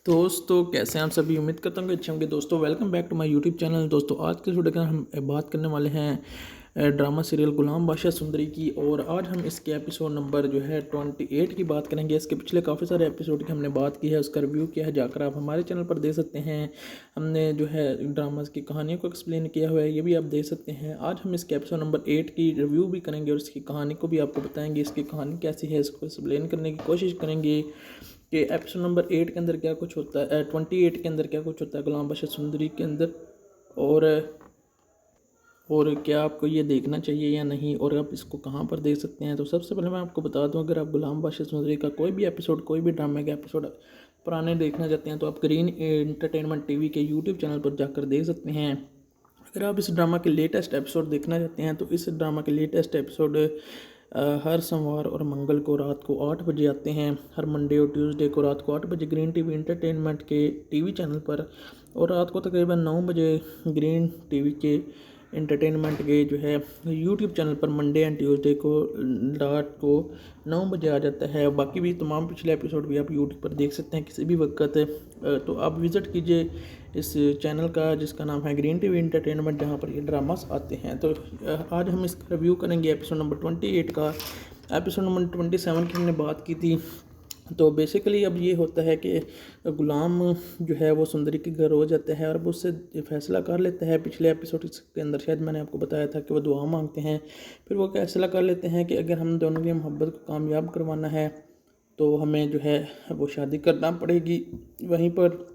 दोस्तों कैसे हैं आप सभी। उम्मीद करता हूँ कि अच्छे होंगे। दोस्तों welcome back to my YouTube channel. दोस्तों आज के वीडियो में हम बात करने वाले हैं ड्रामा सीरियल गुलाम बादशाह सुंदरी की। और आज हम इसके एपिसोड नंबर जो है 28 की बात करेंगे। इसके पिछले काफ़ी सारे एपिसोड की हमने बात की है, उसका रिव्यू किया है, जाकर आप हमारे चैनल पर देख सकते हैं। हमने जो है ड्रामाज की कहानियों को एक्सप्लेन किया हुआ है, ये भी आप देख सकते हैं। आज हम इसके एपिसोड नंबर 8 की रिव्यू भी करेंगे और इसकी कहानी को भी आपको बताएंगे, इसकी कहानी कैसी है, इसको एक्सप्लेन करने की कोशिश करेंगे कि एपिसोड नंबर 8 के अंदर क्या कुछ होता है, 28 के अंदर क्या कुछ होता है गुलाम बादशाह सुंदरी के अंदर, और क्या आपको ये देखना चाहिए या नहीं, और आप इसको कहाँ पर देख सकते हैं। तो सबसे पहले मैं आपको बता दूं, अगर आप गुलाम बादशाह सुंदरी का कोई भी एपिसोड, कोई भी ड्रामे का एपिसोड पुराने देखना चाहते हैं तो आप ग्रीन एंटरटेनमेंट टीवी के यूट्यूब चैनल पर जाकर देख सकते हैं। अगर आप इस ड्रामा के लेटेस्ट एपिसोड देखना चाहते हैं तो इस ड्रामा के लेटेस्ट एपिसोड हर सोमवार और मंगल को रात को 8 बजे आते हैं। हर मंडे और ट्यूसडे को रात को 8 बजे ग्रीन टीवी एंटरटेनमेंट के टीवी चैनल पर, और रात को तकरीबन 9 बजे ग्रीन टीवी के एंटरटेनमेंट के जो है यूट्यूब चैनल पर मंडे एंड ट्यूसडे को रात को 9 बजे आ जाता है। बाकी भी तमाम पिछले एपिसोड भी आप यूट्यूब पर देख सकते हैं किसी भी वक्त। तो आप विज़िट कीजिए इस चैनल का जिसका नाम है ग्रीन टीवी एंटरटेनमेंट, जहाँ पर ये ड्रामास आते हैं। तो आज हम इसका रिव्यू करेंगे एपिसोड नंबर 28 का। एपिसोड नंबर 27 की हमने बात की थी। तो बेसिकली अब ये होता है कि गुलाम जो है वो सुंदरी के घर हो जाता है और अब उससे फैसला कर लेता है। पिछले एपिसोड के अंदर शायद मैंने आपको बताया था कि वो दुआ मांगते हैं, फिर वो फैसला कर लेते हैं कि अगर हम दोनों की मोहब्बत को कामयाब करवाना है तो हमें जो है वो शादी करना पड़ेगी। वहीं पर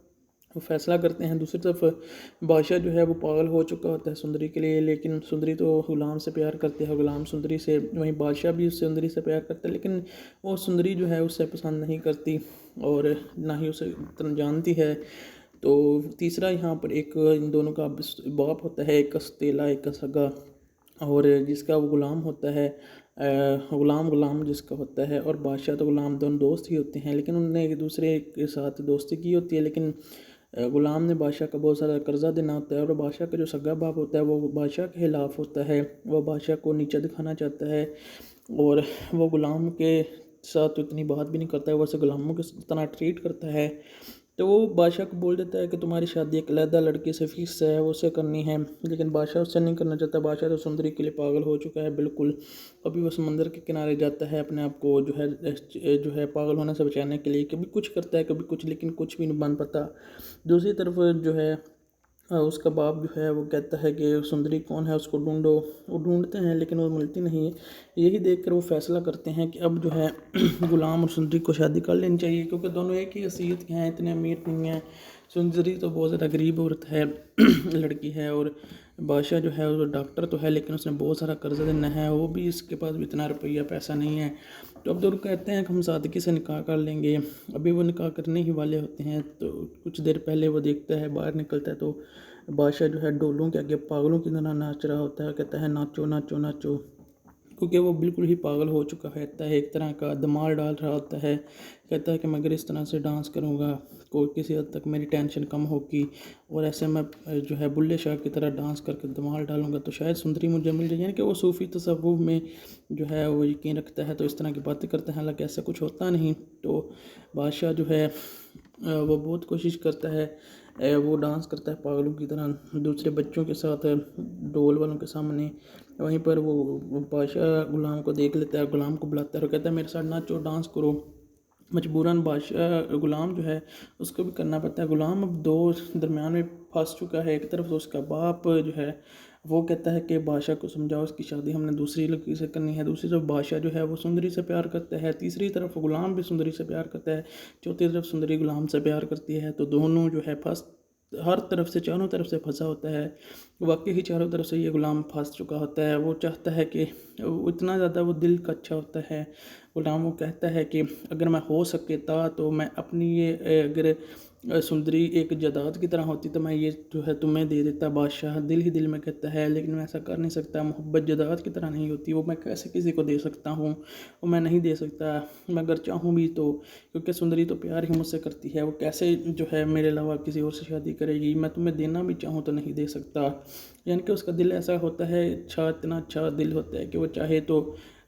वो फैसला करते हैं। दूसरी तरफ बादशाह जो है वो पागल हो चुका होता है सुंदरी के लिए, लेकिन सुंदरी तो गुलाम से प्यार करती है, गुलाम सुंदरी से। वहीं बादशाह भी उस सुंदरी से प्यार करता है, लेकिन वो सुंदरी जो है उससे पसंद नहीं करती और ना ही उसे इतना जानती है। तो तीसरा यहाँ पर एक इन दोनों का बाप होता है, एक का सतीला एक का सगा, और जिसका वो गुलाम होता है। गुलाम गुलाम जिसका होता है और बादशाह तो गुलाम दोनों दोस्त ही होते हैं, लेकिन उनने एक दूसरे के साथ दोस्ती की होती है। लेकिन गुलाम ने बादशाह का बहुत सारा कर्जा देना होता है और बादशाह का जो सगा बाप होता है वो बादशाह के खिलाफ होता है। वो बादशाह को नीचा दिखाना चाहता है और वो गुलाम के साथ तो इतनी बात भी नहीं करता है, वो उसे गुलामों के इतना ट्रीट करता है। तो वो बादशाह को बोल देता है कि तुम्हारी शादी एक अलहदा लड़की से फिक्स है, वो उससे करनी है, लेकिन बादशाह उससे नहीं करना चाहता। बादशाह तो सुंदरी के लिए पागल हो चुका है बिल्कुल। कभी वो समंदर के किनारे जाता है अपने आप को जो है पागल होने से बचाने के लिए, कभी कुछ करता है कभी कुछ, लेकिन कुछ भी नहीं बन पाता। दूसरी तरफ जो है उसका बाप जो है वो कहता है कि सुंदरी कौन है, उसको ढूंढो। वो ढूंढते हैं लेकिन वो मिलती नहीं है। यही देखकर वो फैसला करते हैं कि अब जो है गुलाम और सुंदरी को शादी कर लेनी चाहिए, क्योंकि दोनों एक ही हैसियत के हैं, इतने अमीर नहीं हैं। सुंदरी तो बहुत ज़्यादा गरीब औरत है लड़की है, और बादशाह जो है वो डॉक्टर तो है लेकिन उसने बहुत सारा कर्जा देना है, वो भी इसके पास भी इतना रुपया पैसा नहीं है। तो अब दोनों कहते हैं कि हम सादगी से निकाह कर लेंगे। अभी वो निकाह करने ही वाले होते हैं तो कुछ देर पहले वो देखता है, बाहर निकलता है तो बादशाह जो है डोलों के आगे पागलों की तरह नाच रहा होता है। कहता है नाचो नाचो नाचो, क्योंकि वो बिल्कुल ही पागल हो चुका रहता है, एक तरह का धमाल डाल रहा होता है। कहता है कि मैं अगर इस तरह से डांस करूँगा कोई किसी हद तक मेरी टेंशन कम होगी, और ऐसे मैं जो है बुल्ले शाह की तरह डांस करके धमाल डालूंगा तो शायद सुंदरी मुझे मिल जाए। यानी कि वो सूफ़ी तसव्वुफ़ में जो है वो यकीन रखता है, तो इस तरह की बातें करता है, हालांकि ऐसा कुछ होता नहीं। तो बादशाह जो है वो बहुत कोशिश करता है, वो डांस करता है पागलों की तरह दूसरे बच्चों के साथ डोल वालों के सामने। वहीं पर वो बादशाह गुलाम को देख लेता है, गुलाम को बुलाता है और कहता है मेरे साथ नाचो डांस करो। मजबूरन बादशाह गुलाम जो है उसको भी करना पड़ता है। गुलाम अब दो दरमियान में फंस चुका है। एक तरफ तो उसका बाप जो है वो कहता है कि बादशाह को समझाओ इसकी शादी हमने दूसरी लड़की से करनी है। दूसरी तरफ बादशाह जो है वो सुंदरी से प्यार करता है। तीसरी तरफ गुलाम भी सुंदरी से प्यार करता है। चौथी तरफ सुंदरी गुलाम से प्यार करती है। तो दोनों जो है फंस हर तरफ से चारों तरफ से फंसा होता है। वाकई ही चारों तरफ से ये गुलाम फंस चुका होता है। वो चाहता है कि वो इतना ज़्यादा वो दिल का अच्छा होता है गुलाम। वो कहता है कि अगर मैं हो सकता तो मैं अपनी ये अगर सुंदरी एक जायदाद की तरह होती तो मैं ये जो है तुम्हें दे देता। बादशाह दिल ही दिल में कहता है लेकिन मैं ऐसा कर नहीं सकता, मोहब्बत जायदाद की तरह नहीं होती, वो मैं कैसे किसी को दे सकता हूँ, वो मैं नहीं दे सकता। मैं अगर चाहूँ भी तो, क्योंकि सुंदरी तो प्यार ही मुझसे करती है, वो कैसे जो है मेरे अलावा किसी और से शादी करेगी। मैं तुम्हें देना भी चाहूँ तो नहीं दे सकता। यानी कि उसका दिल ऐसा होता है अच्छा, इतना अच्छा दिल होता है कि वो चाहे तो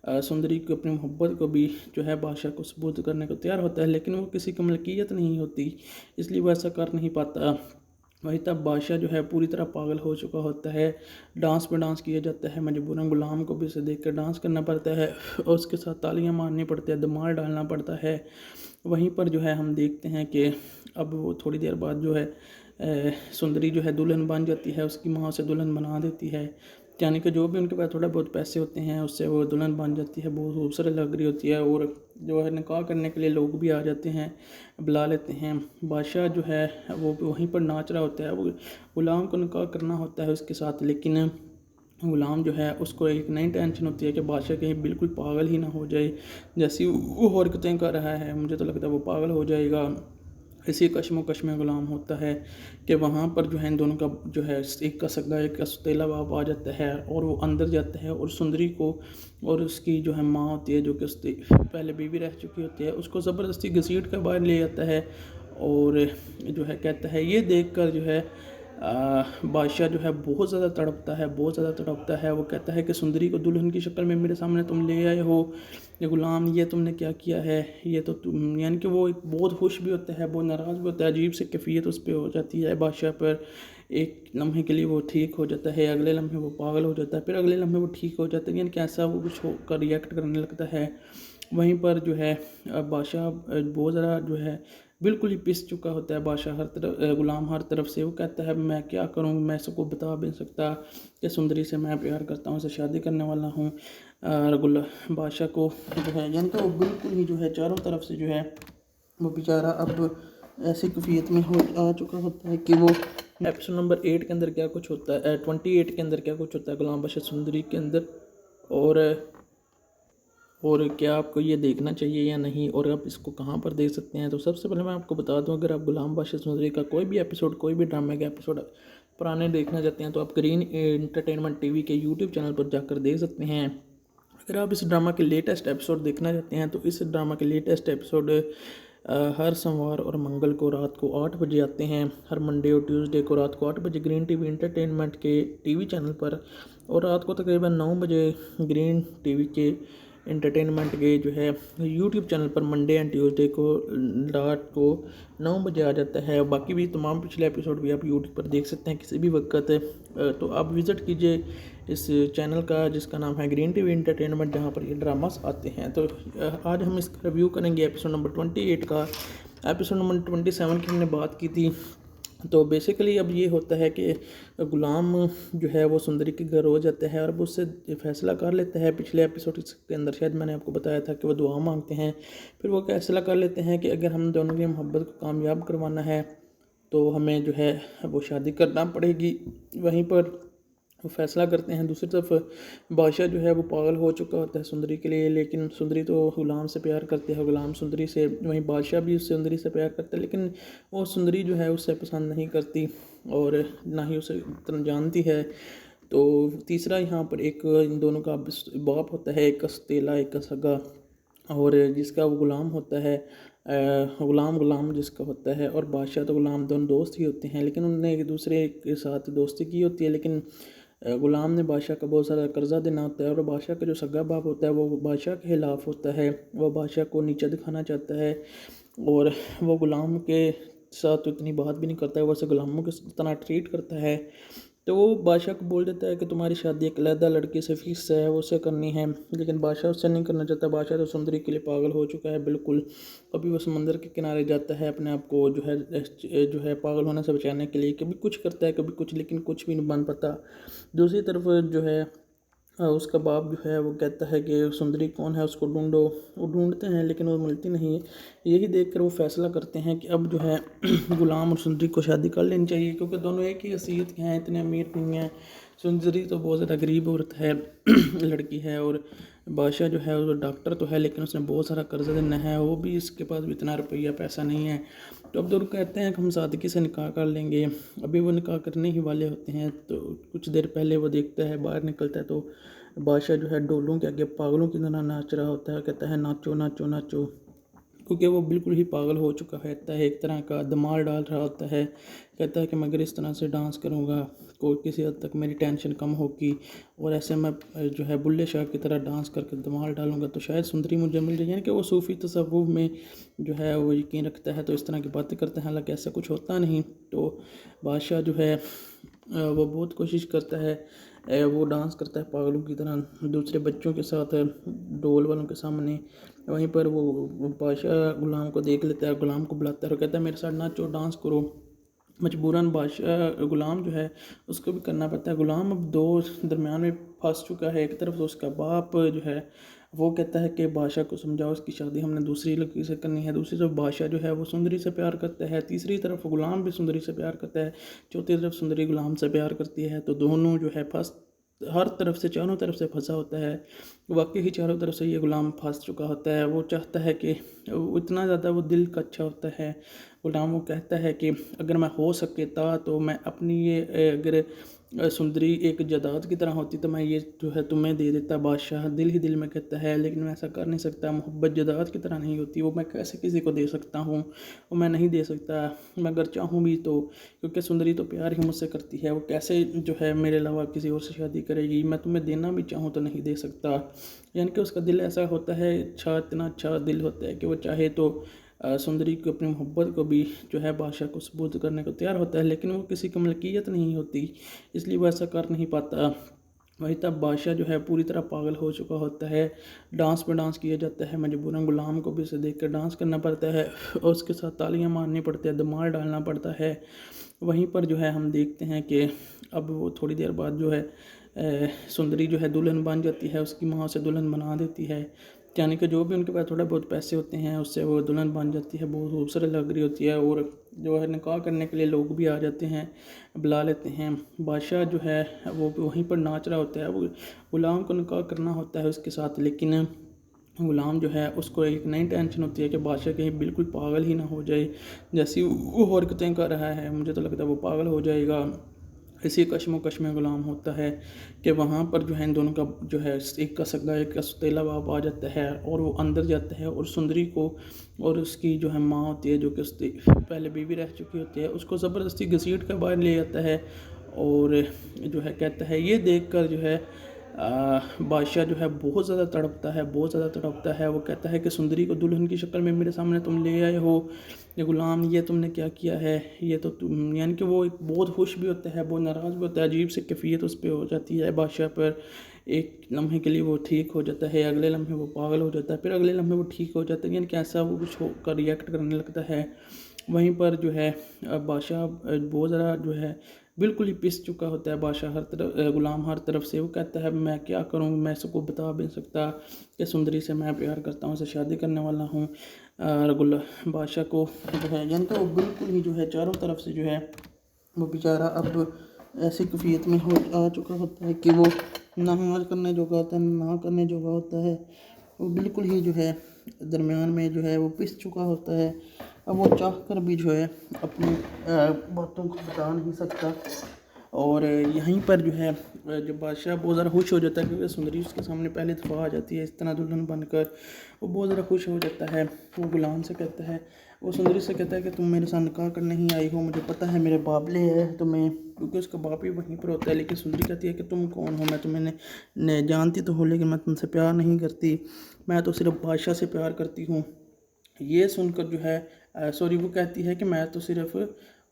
सुंदरी को अपनी मोहब्बत को भी जो है बादशाह को सबूत करने को तैयार होता है, लेकिन वो किसी की मलकियत नहीं होती, इसलिए वो ऐसा कर नहीं पाता। वहीं तब बादशाह जो है पूरी तरह पागल हो चुका होता है। डांस पे डांस किया जाता है, मजबूरन गुलाम को भी उसे देख कर डांस करना पड़ता है और उसके साथ तालियां मारनी पड़ती है, धमाल डालना पड़ता है। वहीं पर जो है हम देखते हैं कि अब वो थोड़ी देर बाद जो है सुंदरी जो है दुल्हन बन जाती है, उसकी माँ उसे दुल्हन बना देती है, यानी कि जो भी उनके पास थोड़ा बहुत पैसे होते हैं उससे वो दुल्हन बन जाती है, बहुत खूबसूरत लग रही होती है। और जो है निकाह करने के लिए लोग भी आ जाते हैं, बुला लेते हैं। बादशाह जो है वो वहीं पर नाच रहा होता है, वो गुलाम को निकाह करना होता है उसके साथ, लेकिन गुलाम जो है उसको एक नई टेंशन होती है कि बादशाह कहीं बिल्कुल पागल ही ना हो जाए, जैसी वो हरकतें कर रहा है मुझे तो लगता है वो पागल हो जाएगा। इसी कश्मोकश में गुलाम होता है कि वहाँ पर जो है इन दोनों का जो है एक का सगा एक का सौतेला बाप आ जाता है और वो अंदर जाता है और सुंदरी को और उसकी जो है माँ होती है, जो कि उसकी पहले बीवी रह चुकी होती है, उसको ज़बरदस्ती घसीट कर बाहर ले जाता है। और जो है कहता है, ये देख कर जो है बादशाह जो है बहुत ज़्यादा तड़पता है, बहुत ज़्यादा तड़पता है। वो कहता है कि सुंदरी को दुल्हन की शक्ल में मेरे सामने तुम ले आए हो, ये गुलाम ये तुमने क्या किया है, ये तो तुम, यानी कि वो एक बहुत खुश भी होता है, बहुत नाराज़ भी होता है, अजीब सी कैफियत उस पर हो जाती है बादशाह पर। एक लम्हे के लिए वो ठीक हो जाता है, अगले लम्हे वो पागल हो जाता है, फिर अगले लम्हे वो ठीक हो जाता है, यानी कि ऐसा वो कुछ होकर रिएक्ट करने लगता है। वहीं पर जो है बादशाह बहुत ज़्यादा जो है बिल्कुल ही पिस चुका होता है। बादशाह हर तरफ गुलाम हर तरफ से, वो कहता है मैं क्या करूं, मैं सबको बता भी नहीं सकता कि सुंदरी से मैं प्यार करता हूं, उसे शादी करने वाला हूं। बादशाह को जो है यानी कि वो बिल्कुल ही जो है चारों तरफ से जो है वो बेचारा अब ऐसी कैफियत में हो आ चुका होता है कि वो एपिसोड नंबर 8 के अंदर क्या कुछ होता है, 28 के अंदर क्या कुछ होता है गुलाम बादशाह सुंदरी के अंदर, और क्या आपको ये देखना चाहिए या नहीं, और आप इसको कहाँ पर देख सकते हैं। तो सबसे पहले मैं आपको बता दूं, अगर आप गुलाम बादशाह सुंदरी का कोई भी एपिसोड, कोई भी ड्रामे का एपिसोड पुराने देखना चाहते हैं तो आप ग्रीन एंटरटेनमेंट टीवी के यूट्यूब चैनल पर जाकर देख सकते हैं। अगर आप इस ड्रामा के लेटेस्ट एपिसोड देखना चाहते हैं तो इस ड्रामा के लेटेस्ट एपिसोड हर सोमवार और मंगल को रात को 8 बजे आते हैं, हर मंडे और ट्यूसडे को रात को 8 बजे ग्रीन टीवी एंटरटेनमेंट के टीवी चैनल पर, और रात को तकरीबन 9 बजे ग्रीन टीवी के एंटरटेनमेंट के जो है यूट्यूब चैनल पर मंडे एंड ट्यूसडे को रात को 9 बजे आ जाता है। बाकी भी तमाम पिछले एपिसोड भी आप यूट्यूब पर देख सकते हैं किसी भी वक्त। तो आप विज़िट कीजिए इस चैनल का जिसका नाम है ग्रीन टीवी एंटरटेनमेंट, जहाँ पर ये ड्रामास आते हैं। तो आज हम इसका रिव्यू करेंगे एपिसोड नंबर 28 का। एपिसोड नंबर 27 की हमने बात की थी। तो बेसिकली अब ये होता है कि गुलाम जो है वो सुंदरी के घर हो जाता है और अब उससे फैसला कर लेता है। पिछले एपिसोड के अंदर शायद मैंने आपको बताया था कि वो दुआ मांगते हैं, फिर वो फैसला कर लेते हैं कि अगर हम दोनों की मोहब्बत को कामयाब करवाना है तो हमें जो है वो शादी करना पड़ेगी। वहीं पर वो फैसला करते हैं। दूसरी तरफ बादशाह जो है वो पागल हो चुका होता है सुंदरी के लिए, लेकिन सुंदरी तो गुलाम से प्यार करती है, गुलाम सुंदरी से। वहीं बादशाह भी उस सुंदरी से प्यार करता है, लेकिन वो सुंदरी जो है उससे पसंद नहीं करती और ना ही उसे इतना जानती है। तो तीसरा यहाँ पर एक इन दोनों का बाप होता है, एक का सौतेला एक का सगा, और जिसका वो गुलाम होता है, गुलाम जिसका होता है, और बादशाह तो गुलाम दोनों दोस्त ही होते हैं, लेकिन उन्होंने एक दूसरे के साथ दोस्ती की होती है। लेकिन गुलाम ने बादशाह का बहुत सारा कर्जा देना होता है और बादशाह का जो सगा बाप होता है वो बादशाह के खिलाफ होता है, वो बादशाह को नीचा दिखाना चाहता है और वो गुलाम के साथ तो इतनी बात भी नहीं करता है, वो ऐसे गुलामों के इतना ट्रीट करता है। तो वो बादशाह को बोल देता है कि तुम्हारी शादी एक अलहदा लड़की से फिक्स है, वो उससे करनी है, लेकिन बादशाह उससे नहीं करना चाहता। बादशाह तो सुंदरी के लिए पागल हो चुका है बिल्कुल। कभी वो समंदर के किनारे जाता है अपने आप को जो है पागल होने से बचाने के लिए, कभी कुछ करता है कभी कुछ, लेकिन कुछ भी नहीं बन पाता। दूसरी तरफ जो है उसका बाप जो है वो कहता है कि सुंदरी कौन है उसको ढूंढो। वो ढूंढते हैं लेकिन वो मिलती नहीं है। यही देखकर वो फैसला करते हैं कि अब जो है गुलाम और सुंदरी को शादी कर लेनी चाहिए, क्योंकि दोनों एक ही हैसियत के हैं, इतने अमीर नहीं हैं। सुंदरी तो बहुत ज़्यादा गरीब औरत है लड़की है, और बादशाह जो है वो डॉक्टर तो है लेकिन उसने बहुत सारा कर्जा देना है, वो भी इसके पास भी इतना रुपया पैसा नहीं है। तो अब दोनों कहते हैं कि हम सादगी से निकाह कर लेंगे। अभी वो निकाह करने ही वाले होते हैं तो कुछ देर पहले वो देखता है, बाहर निकलता है तो बादशाह जो है डोलों के आगे पागलों की तरह नाच रहा होता है, कहता है नाचो नाचो नाचो। क्योंकि वो बिल्कुल ही पागल हो चुका रहता है, एक तरह का धमाल डाल रहा होता है। कहता है कि मैं अगर इस तरह से डांस करूँगा कोई किसी हद तक मेरी टेंशन कम होगी, और ऐसे मैं जो है बुल्ले शाह की तरह डांस करके धमाल डालूंगा तो शायद सुंदरी मुझे मिल जाए। यानी कि वो सूफ़ी तसव्वुफ़ में जो है वो यकीन रखता है, तो इस तरह की बातें करते हैं, हालांकि ऐसा कुछ होता नहीं। तो बादशाह जो है वो बहुत कोशिश करता है, वो डांस करता है पागलों की तरह दूसरे बच्चों के साथ ढोल वालों के सामने। वहीं पर वो बादशाह गुलाम को देख लेता है, गुलाम को बुलाता है और कहता है मेरे साथ नाचो, डांस करो। मजबूरन बादशाह गुलाम जो है उसको भी करना पड़ता है। गुलाम अब दो दरमियान में फंस चुका है। एक तरफ तो उसका बाप जो है वो कहता है कि बादशाह को समझाओ उसकी शादी हमने दूसरी लड़की से करनी है। दूसरी तरफ बादशाह जो है वो सुंदरी से प्यार करता है। तीसरी तरफ गुलाम भी सुंदरी से प्यार करता है। चौथी तरफ सुंदरी गुलाम से प्यार करती है। तो दोनों जो है फंस हर तरफ से चारों तरफ से फंसा होता है। वाकई ही चारों तरफ से ये गुलाम फंस चुका होता है। वो चाहता है कि इतना ज़्यादा वो दिल का अच्छा होता है गुलाम। वो कहता है कि अगर मैं हो सकता तो मैं अपनी ये अगर सुंदरी एक जायदाद की तरह होती तो मैं ये जो है तुम्हें दे देता। बादशाह दिल ही दिल में कहता है लेकिन मैं ऐसा कर नहीं सकता, मोहब्बत जायदाद की तरह नहीं होती, वो मैं कैसे किसी को दे सकता हूँ, वो मैं नहीं दे सकता। मैं अगर चाहूँ भी तो, क्योंकि सुंदरी तो प्यार ही मुझसे करती है, वो कैसे जो है मेरे अलावा किसी और से शादी करेगी। मैं तुम्हें देना भी चाहूँ तो नहीं दे सकता। यानी कि उसका दिल ऐसा होता है, अच्छा इतना अच्छा दिल होता है कि वो चाहे तो सुंदरी को अपनी मोहब्बत को भी जो है बादशाह को सबूत करने को तैयार होता है, लेकिन वो किसी की मलकियत नहीं होती, इसलिए वो ऐसा कर नहीं पाता। वही तब बादशाह जो है पूरी तरह पागल हो चुका होता है। डांस पे डांस किया जाता है, मजबूरन गुलाम को भी उसे देख कर डांस करना पड़ता है और उसके साथ तालियां मारनी पड़ती है, धमाल डालना पड़ता है। वहीं पर जो है हम देखते हैं कि अब वो थोड़ी देर बाद जो है सुंदरी जो है दुल्हन बन जाती है, उसकी माँ उसे दुल्हन बना देती है। यानी कि जो भी उनके पास थोड़े बहुत पैसे होते हैं उससे वो दुल्हन बन जाती है, बहुत खूबसूरत लग रही होती है, और जो है निकाह करने के लिए लोग भी आ जाते हैं, बुला लेते हैं। बादशाह जो है वो वहीं पर नाच रहा होता है। वो गुलाम को निकाह करना होता है उसके साथ, लेकिन गुलाम जो है उसको एक नई टेंशन होती है कि बादशाह कहीं बिल्कुल पागल ही ना हो जाए। जैसी वो हरकतें कर रहा है मुझे तो लगता है वो पागल हो जाएगा। इसी कश्मोकश में गुलाम होता है कि वहाँ पर जो है इन दोनों का जो है एक का सगा एक का सौतेला बाप आ जाता है और वो अंदर जाता है और सुंदरी को और उसकी जो है माँ होती है जो कि उसकी पहले बीवी रह चुकी होती है उसको ज़बरदस्ती घसीट कर बाहर ले जाता है। और जो है कहता है ये देख कर जो है बादशाह जो है बहुत ज़्यादा तड़पता है, बहुत ज़्यादा तड़पता है। वो कहता है कि सुंदरी को दुल्हन की शक्ल में मेरे सामने तुम ले आए हो, ये गुलाम ये तुमने क्या किया है, ये तो तुम। यानी कि वो एक बहुत खुश भी होता है, बहुत नाराज़ भी होता है, अजीब सी कैफियत उस पर हो जाती है बादशाह पर। एक लम्हे के लिए वो ठीक हो जाता है, अगले लम्हे वो पागल हो जाता है, फिर अगले लम्हे वो ठीक हो जाता है। यानी कि ऐसा वो कुछ होकर रिएक्ट करने लगता है। वहीं पर जो है बादशाह बहुत ज़्यादा जो है बिल्कुल ही पिस चुका होता है। बादशाह हर तरफ गुलाम हर तरफ से वो कहता है मैं क्या करूँ, मैं सबको बता भी नहीं सकता कि सुंदरी से मैं प्यार करता हूँ, उससे शादी करने वाला हूँ। बादशाह को जो है यानी कि वो बिल्कुल ही जो है चारों तरफ से जो है वो बेचारा अब ऐसी कैफियत में हो आ चुका होता है कि वो ना हाँ करने जोगा होता है ना करने जोगा होता है। वो बिल्कुल ही जो है दरमियान में जो है वो पिस चुका होता है। अब वो चाह कर भी जो है अपनी बातों को बता नहीं सकता। और यहीं पर जो है जब बादशाह बहुत ज़्यादा खुश हो जाता है क्योंकि सुंदरी उसके सामने पहली दफ़ा आ जाती है इस तरह दुल्हन बनकर, वो बहुत ज़्यादा खुश हो जाता है। वो गुलाम से कहता है, वो सुंदरी से कहता है कि तुम मेरे साथ निकाह करने ही आई हो, मुझे पता है मेरे बाबले है तुम्हें, क्योंकि उसका बाप भी वहीं पर होता है। लेकिन सुंदरी कहती है कि तुम कौन हो, मैं तुम्हें जानती तो हूँ लेकिन मैं तुमसे प्यार नहीं करती, मैं तो सिर्फ बादशाह से प्यार करती हूँ। ये सुनकर जो है सॉरी वो कहती है कि मैं तो सिर्फ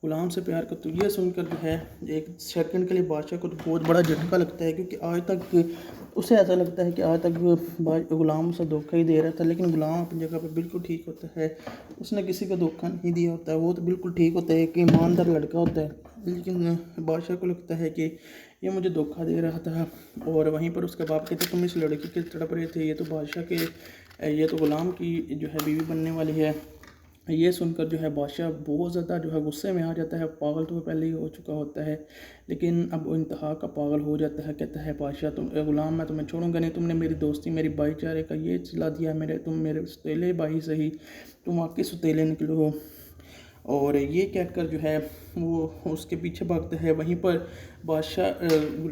गुलाम से प्यार करती हूँ। ये सुनकर जो है एक सेकंड के लिए बादशाह को तो बहुत बड़ा झटका लगता है, क्योंकि आज तक उसे ऐसा लगता है कि आज तक गुलाम उसे धोखा ही दे रहा था, लेकिन गुलाम अपनी जगह पर बिल्कुल ठीक होता है, उसने किसी को धोखा नहीं दिया होता है, वो तो बिल्कुल ठीक होता है, एक ईमानदार लड़का होता है। लेकिन बादशाह को लगता है कि ये मुझे धोखा दे रहा था। और वहीं पर उसके बाप कहते तुम इस लड़की के तड़प रहे थे, ये तो बादशाह के ये तो गुलाम की जो है बीवी बनने वाली है। ये सुनकर जो है बादशाह बहुत ज़्यादा जो है गुस्से में आ जाता है। पागल तो वो पहले ही हो चुका होता है, लेकिन अब वो इंतहा का पागल हो जाता है। कहता है बादशाह तुम गुलाम मैं तुम्हें छोड़ूंगा नहीं, तुमने मेरी दोस्ती मेरी भाईचारे का ये चिल्ला दिया, तुम मेरे सौतेले भाई से ही तुम वाकई सौतेले निकलो हो। और ये कहकर जो है वो उसके पीछे भागता है। वहीं पर बादशाह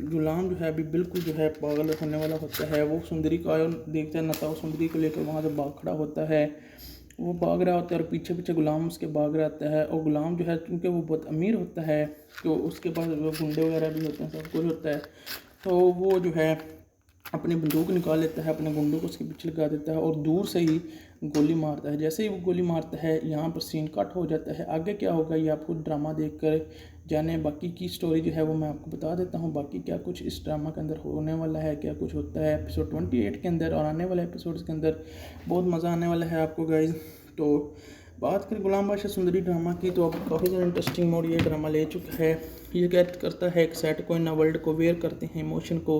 गुलाम जो है अभी बिल्कुल जो है पागल होने वाला होता है। वो सुंदरी को देखता है नता, वो सुंदरी को लेकर वहाँ से भाग खड़ा होता है। वो भाग रहा होता है और पीछे पीछे गुलाम उसके भाग रहा होता है। और गुलाम जो है क्योंकि वो बहुत अमीर होता है तो उसके पास वो गुंडे वगैरह भी होते हैं, सब कुछ होता है। तो वो जो है अपनी बंदूक निकाल लेता है, अपने गुंडों को उसके पीछे लगा देता है और दूर से ही गोली मारता है। जैसे ही वो गोली मारता है यहाँ पर सीन कट हो जाता है। आगे क्या होगा ये आपको ड्रामा देख कर जाने। बाकी की स्टोरी जो है वो मैं आपको बता देता हूँ, बाकी क्या कुछ इस ड्रामा के अंदर होने वाला है, क्या कुछ होता है एपिसोड 28 के अंदर और आने वाले एपिसोड्स के अंदर। बहुत मज़ा आने वाला है आपको गाइज। तो बात करें गुलाम बादशाह सुंदरी ड्रामा की तो अब काफ़ी ज़्यादा इंटरेस्टिंग मोड ये ड्रामा ले चुका है। ये क्या करता है, एक सेट को इन वर्ल्ड को वेयर करते हैं, इमोशन को,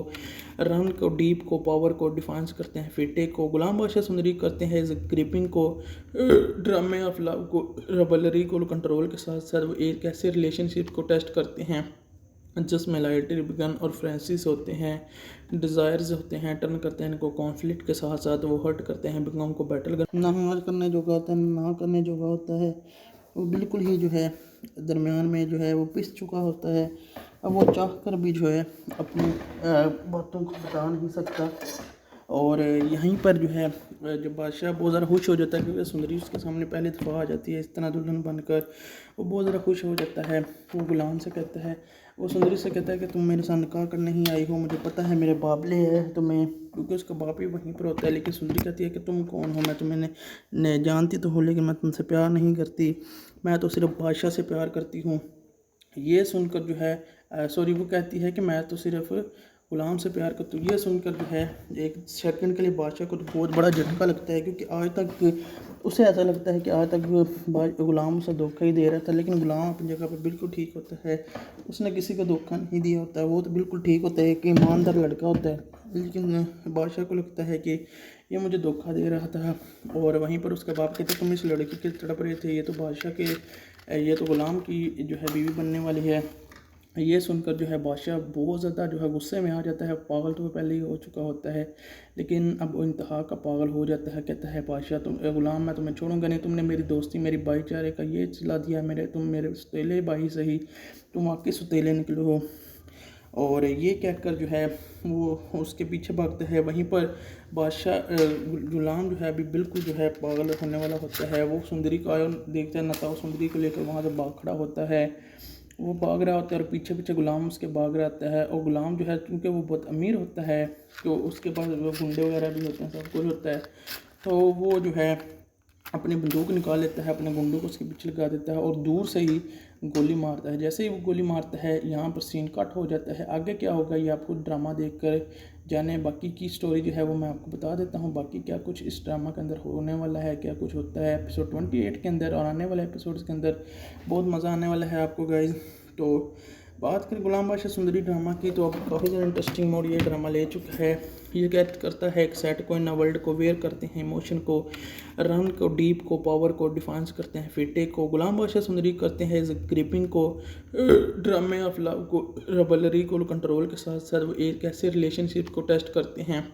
रन को, डीप को, पावर को डिफाइंस करते हैं, फिटे को। गुलाम बादशाह सुंदरी करते हैं ग्रिपिंग को, ड्रामे ऑफ लव को, रबलरी को कंट्रोल के साथ साथ वो एक ऐसे रिलेशनशिप को टेस्ट करते हैं जिसमें लाइटरी बिगन और फ्रेंसिस होते हैं, डिज़ायर्स होते हैं, टर्न करते हैं इनको कॉन्फ्लिक्ट के साथ साथ वो हर्ट करते हैं बिगम को बैटल कर ना हार करने जोगा होता है ना करने जोगा होता है। वो बिल्कुल ही जो है दरमियान में जो है वो पिस चुका होता है। अब वो चाह कर भी जो है अपनी बातों को बता नहीं सकता। और यहीं पर जो है जब बादशाह बहुत ज़्यादा खुश हो जाता है क्योंकि सुंदरी उसके सामने पहली दफ़ा आ जाती है इस तरह दुल्हन बनकर, वो बहुत ज़्यादा खुश हो जाता है। वो गुलाम से कहता है, वो सुंदरी से कहता है कि तुम मेरे साथ निकाह करने ही आई हो, मुझे पता है मेरे बाबले है तुम्हें, क्योंकि उसका बाप ही वहीं पर होता है। लेकिन सुंदरी कहती है कि तुम कौन हो, मैं तुम्हें जानती तो हूँ लेकिन मैं तुमसे प्यार नहीं करती, मैं तो सिर्फ बादशाह से प्यार करती हूँ। ये सुनकर जो है सॉरी वो कहती है कि मैं तो सिर्फ गुलाम से प्यार करती हूँ। ये सुनकर जो है एक सेकंड के लिए बादशाह को तो बहुत बड़ा झटका लगता है, क्योंकि आज तक उसे ऐसा लगता है कि आज तक गुलाम उसे धोखा ही दे रहा था। लेकिन गुलाम अपनी जगह पर बिल्कुल ठीक होता है, उसने किसी को धोखा नहीं दिया होता है, वो तो बिल्कुल ठीक होता है, एक ईमानदार लड़का होता है। लेकिन बादशाह को लगता है कि ये मुझे धोखा दे रहा था। और वहीं पर उसका बाप कहते तुम इस लड़की के तड़प रहे थे, ये तो बादशाह के, ये तो गुलाम की जो है बीवी बनने वाली है। ये सुनकर जो है बादशाह बहुत ज़्यादा जो है गुस्से में आ जाता है। पागल तो वो पहले ही हो चुका होता है लेकिन अब वो इंतहा का पागल हो जाता है। कहता है बादशाह तुम गुलाम मैं तुम्हें छोड़ूंगा नहीं, तुमने मेरी दोस्ती मेरी भाईचारे का ये चिल्ला दिया, तुम मेरे सुतेले भाई सही, तुम वाकई सुतेले निकलो हो। और ये कहकर जो है वो उसके पीछे भागता है। वहीं पर बादशाह गुलाम जो है अभी बिल्कुल जो है पागल होने वाला होता है। वो सुंदरी को आया देखता है, नता सुंदरी को लेकर वहाँ से भाग खड़ा होता है। वो भाग रहा होता है और पीछे पीछे गुलाम उसके भाग रहा होता है। और गुलाम जो है क्योंकि वो बहुत अमीर होता है तो उसके पास वो गुंडे वगैरह भी होते हैं, सब कुछ होता है। तो वो जो है अपनी बंदूक निकाल लेता है, अपने गुंडों को उसके पीछे लगा देता है और दूर से ही गोली मारता है। जैसे ही वो गोली मारता है यहाँ पर सीन कट हो जाता है। आगे क्या होगा ये आपको ड्रामा देख कर जाने। बाकी की स्टोरी जो है वो मैं आपको बता देता हूँ, बाकी क्या कुछ इस ड्रामा के अंदर होने वाला है, क्या कुछ होता है एपिसोड 28 के अंदर और आने वाले एपिसोड्स के अंदर। बहुत मज़ा आने वाला है आपको गाइज। तो बात करें गुलाम बादशाह सुंदरी ड्रामा की तो अब काफ़ी ज़्यादा इंटरेस्टिंग मोड ये ड्रामा ले चुका है। ये क्या करता है, एक सेट को इन वर्ल्ड को वेयर करते हैं, इमोशन को, रन को, डीप को, पावर को डिफाइंस करते हैं, फिटे को। गुलाम बादशाह सुंदरी करते हैं ग्रिपिंग को, ड्रामे ऑफ लव को, रबलरी को कंट्रोल के साथ साथ वो एक ऐसे रिलेशनशिप को टेस्ट करते हैं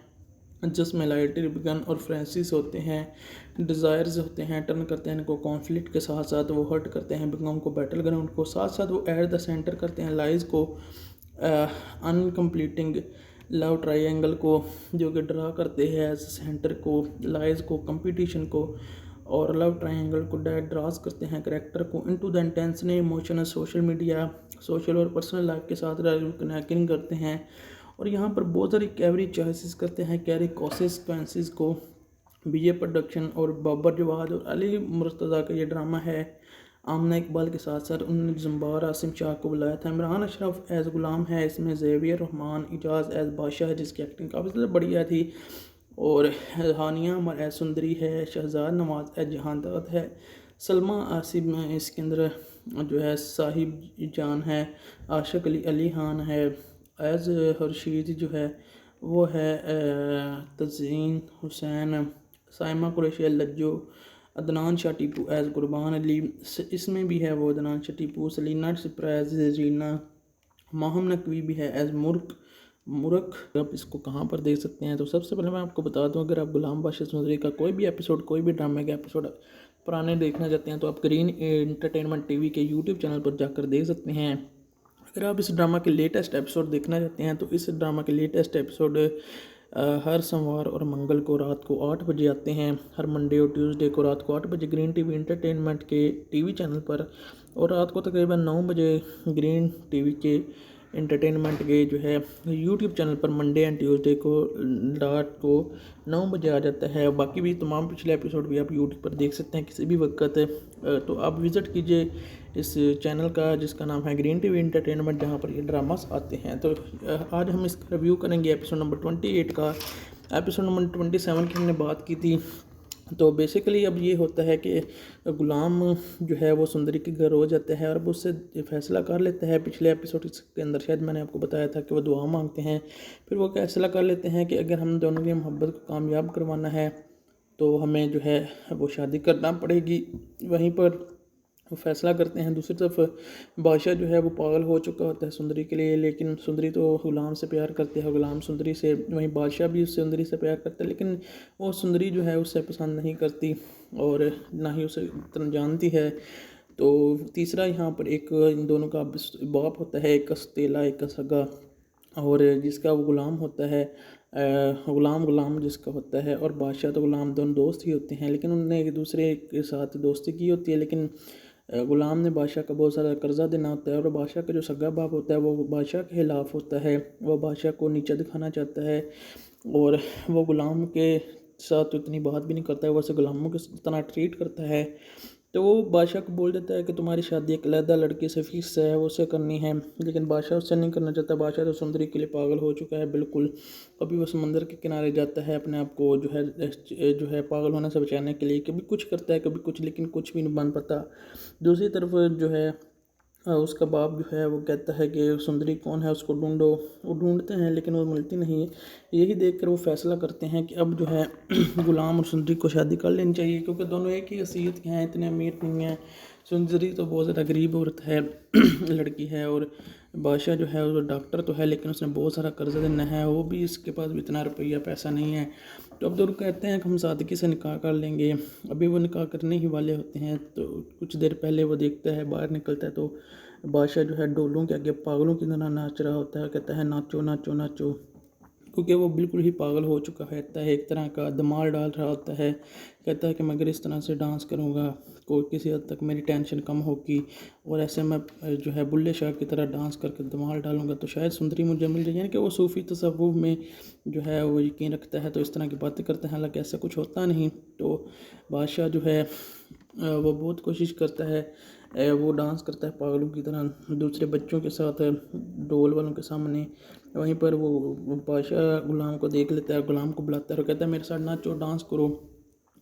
जिसमें लाइटरी बिगन और फ्रेंसिस होते हैं, डिज़ायर्स होते हैं, टर्न करते हैं इनको कॉन्फ्लिक्ट के साथ साथ वो हर्ट करते हैं बिगम को, बैटल ग्राउंड को, साथ साथ वो एट द सेंटर करते हैं लाइज को, अनकम्प्लीटिंग लव ट्रायंगल को जो कि ड्रा करते हैं एज सेंटर को, लाइज को, कंपटीशन को, और लव ट्रायंगल को डेट ड्रास करते हैं करेक्टर को into the intense emotional social media, social और पर्सनल लाइफ के साथ कनेक्टिंग करते हैं। और यहाँ पर बहुत सारी कैवरी चॉइसेस करते हैं, कैरी कॉन्सिक्वेंसेस को। बीजे प्रोडक्शन और बाबर जवाद और अली मुर्तज़ा का ये ड्रामा है। आमना इकबाल के साथ साथ उन्होंने जम्बार आसिम शाह को बुलाया था। इमरान अशरफ एज़ गुलाम है इसमें, ज़ेवियर रहमान इजाज़ एज़ बादशाह है जिसकी एक्टिंग काफ़ी ज़्यादा बढ़िया थी। और हानिया अमर एज़ सुंदरी है, शहजाद नवाज एज़ जहानदाद है, सलमा आसिम इसके अंदर जो है साहिब जान है, आशिक अली खान है एज़ हर्शीद जो है वो है, तज़ीन हुसैन, साइमा कुरैशी लज्जो, अदनान शाह टीपू एज़ कुर्बान अली इसमें भी है वो अदनान शाह टीपू, सलीना सरप्राइज रीना, माहम नकवी भी है एज़ मुरख। आप इसको कहाँ पर देख सकते हैं तो सबसे पहले मैं आपको बता दूं, अगर आप गुलाम बादशाह सुंदरी का कोई भी एपिसोड, कोई भी ड्रामे का एपिसोड पुराने देखना चाहते हैं तो आप ग्रीन एंटरटेनमेंट टीवी के यूट्यूब चैनल पर जाकर देख सकते हैं। अगर आप इस ड्रामा के लेटेस्ट एपिसोड देखना चाहते हैं तो इस ड्रामा के लेटेस्ट एपिसोड हर सोमवार और मंगल को रात को 8 बजे आते हैं। हर मंडे और ट्यूसडे को रात को 8 बजे ग्रीन टीवी इंटरटेनमेंट के टीवी चैनल पर, और रात को तकरीबन 9 बजे ग्रीन टीवी के इंटरटेनमेंट के जो है यूट्यूब चैनल पर मंडे एंड ट्यूसडे को रात को 9 बजे आ जाता है। बाकी भी तमाम पिछले एपिसोड भी आप यूट्यूब पर देख सकते हैं किसी भी वक्त। तो आप विज़िट कीजिए इस चैनल का जिसका नाम है ग्रीन टीवी इंटरटेनमेंट, जहाँ पर ये ड्रामास आते हैं। तो आज हम इसका रिव्यू करेंगे एपिसोड नंबर 28 का। एपिसोड नंबर 27 की हमने बात की थी। तो बेसिकली अब ये होता है कि गुलाम जो है वो सुंदरी के घर हो जाता है और अब उससे फैसला कर लेता है। पिछले एपिसोड के अंदर शायद मैंने आपको बताया था कि वो दुआ मांगते हैं, फिर वो फैसला कर लेते हैं कि अगर हम दोनों की मोहब्बत को कामयाब करवाना है तो हमें जो है वो शादी करना पड़ेगी। वहीं पर वो फैसला करते हैं। दूसरी तरफ बादशाह जो है वो पागल हो चुका होता है सुंदरी के लिए, लेकिन सुंदरी तो गुलाम से प्यार करते हैं, गुलाम सुंदरी से। वहीं बादशाह भी उससे सुंदरी से प्यार करता है, लेकिन वो सुंदरी जो है उससे पसंद नहीं करती और ना ही उसे इतना जानती है। तो तीसरा यहाँ पर एक इन दोनों का बाप होता है, एक का सतीला एक का सगा, और जिसका वो गुलाम होता है। गुलाम जिसका होता है और बादशाह तो गुलाम दोनों दोस्त ही होते हैं, लेकिन उनने एक दूसरे के साथ दोस्ती की होती है। लेकिन गुलाम ने बादशाह का बहुत सारा कर्जा देना होता है और बादशाह का जो सगा बाप होता है वो बादशाह के खिलाफ होता है। वो बादशाह को नीचा दिखाना चाहता है और वो गुलाम के साथ तो इतनी बात भी नहीं करता है, वो उसे गुलामों के तरह ट्रीट करता है। तो वो बादशाह को बोल देता है कि तुम्हारी शादी एक अलहदा लड़की से फिक्स है, वो उससे करनी है, लेकिन बादशाह उससे नहीं करना चाहता। बादशाह तो सुंदरी के लिए पागल हो चुका है बिल्कुल। कभी वो समंदर के किनारे जाता है अपने आप को जो है पागल होने से बचाने के लिए, कभी कुछ करता है कभी कुछ, लेकिन कुछ भी नहीं बन पाता। दूसरी तरफ जो है उसका बाप जो है वो कहता है कि सुंदरी कौन है, उसको ढूंढो। वो ढूंढते हैं लेकिन वो मिलती नहीं है। यही देखकर वो फैसला करते हैं कि अब जो है गुलाम और सुंदरी को शादी कर लेनी चाहिए, क्योंकि दोनों एक ही हैसियत के हैं, इतने अमीर नहीं हैं। सुंदरी तो बहुत ज़्यादा गरीब औरत है लड़की है, और बादशाह जो है वो डॉक्टर तो है लेकिन उसने बहुत सारा कर्जा देना है, वो भी इसके पास भी इतना रुपया पैसा नहीं है। तो अब दोनों कहते हैं कि हम सादगी से निकाह कर लेंगे। अभी वो निकाह करने ही वाले होते हैं तो कुछ देर पहले वो देखता है, बाहर निकलता है तो बादशाह जो है डोलों के आगे पागलों की तरह नाच रहा होता है। कहता है नाचो नाचो नाचो, क्योंकि वो बिल्कुल ही पागल हो चुका रहता है, एक तरह का धमाल डाल रहा होता है। कहता है कि मैं अगर इस तरह से डांस करूँगा कोई किसी हद तक मेरी टेंशन कम होगी, और ऐसे मैं जो है बुल्ले शाह की तरह डांस करके धमाल डालूंगा तो शायद सुंदरी मुझे मिल जाए। यानी कि वो सूफ़ी तसव्वुफ़ में जो है वो यकीन रखता है, तो इस तरह की बातें करते हैं, हालांकि ऐसा कुछ होता नहीं। तो बादशाह जो है वो बहुत कोशिश करता है, वो डांस करता है पागलों की तरह दूसरे बच्चों के साथ डोल वालों के सामने। वहीं पर वो बादशाह गुलाम को देख लेता है, गुलाम को बुलाता है और कहता है मेरे साथ नाचो डांस करो।